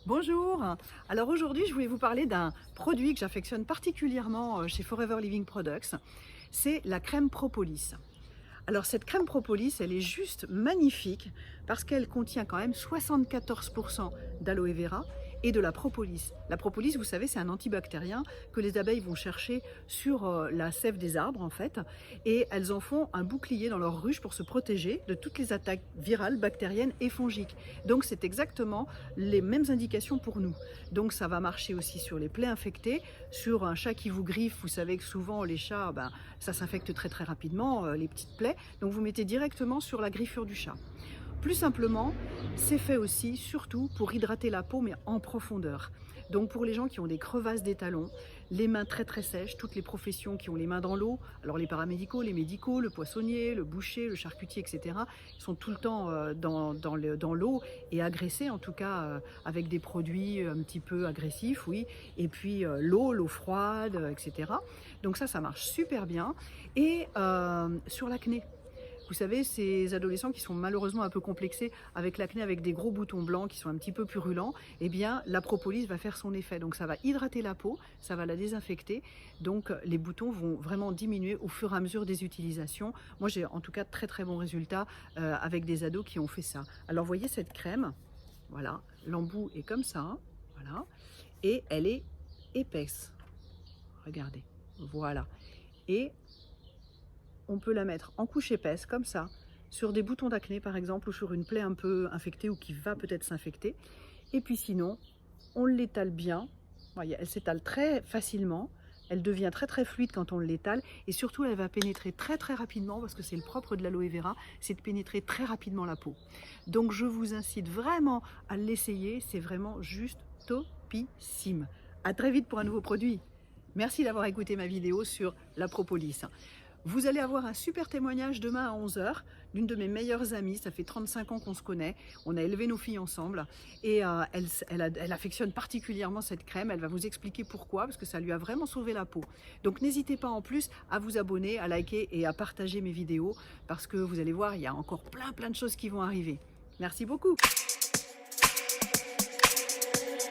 Bonjour. Alors aujourd'hui, je voulais vous parler d'un produit que j'affectionne particulièrement chez Forever Living Products. C'est la crème Propolis. Alors cette crème Propolis, elle est juste magnifique parce qu'elle contient quand même 74% d'aloe vera et de la propolis. La propolis, vous savez, c'est un antibactérien que les abeilles vont chercher sur la sève des arbres en fait, et elles en font un bouclier dans leur ruche pour se protéger de toutes les attaques virales, bactériennes et fongiques. Donc c'est exactement les mêmes indications pour nous. Donc ça va marcher aussi sur les plaies infectées, sur un chat qui vous griffe. Vous savez que souvent les chats, ça s'infecte très rapidement, les petites plaies. Donc vous mettez directement sur la griffure du chat. Plus simplement, c'est fait aussi surtout pour hydrater la peau, mais en profondeur. Donc pour les gens qui ont des crevasses des talons, les mains très sèches, toutes les professions qui ont les mains dans l'eau, alors les paramédicaux, les médicaux, le poissonnier, le boucher, le charcutier, etc., sont tout le temps dans l'eau et agressés, en tout cas avec des produits un petit peu agressifs, oui, et puis l'eau froide, etc. Donc ça marche super bien. Et sur l'acné, vous savez, ces adolescents qui sont malheureusement un peu complexés avec l'acné, avec des gros boutons blancs qui sont un petit peu purulents, eh bien la propolis va faire son effet. Donc ça va hydrater la peau, ça va la désinfecter, donc les boutons vont vraiment diminuer au fur et à mesure des utilisations. Moi j'ai en tout cas très bons résultats avec des ados qui ont fait ça. Alors voyez cette crème, voilà, l'embout est comme ça, voilà, et elle est épaisse. Regardez, voilà. Et on peut la mettre en couche épaisse, comme ça, sur des boutons d'acné par exemple, ou sur une plaie un peu infectée ou qui va peut-être s'infecter. Et puis sinon, on l'étale bien. Voyez, elle s'étale très facilement. Elle devient très fluide quand on l'étale. Et surtout, elle va pénétrer très rapidement, parce que c'est le propre de l'aloe vera, c'est de pénétrer très rapidement la peau. Donc je vous incite vraiment à l'essayer. C'est vraiment juste topissime. À très vite pour un nouveau produit. Merci d'avoir écouté ma vidéo sur la propolis. Vous allez avoir un super témoignage demain à 11 h d'une de mes meilleures amies. Ça fait 35 ans qu'on se connaît, on a élevé nos filles ensemble et elle affectionne particulièrement cette crème. Elle va vous expliquer pourquoi, parce que ça lui a vraiment sauvé la peau. Donc n'hésitez pas en plus à vous abonner, à liker et à partager mes vidéos, parce que vous allez voir, il y a encore plein de choses qui vont arriver. Merci beaucoup.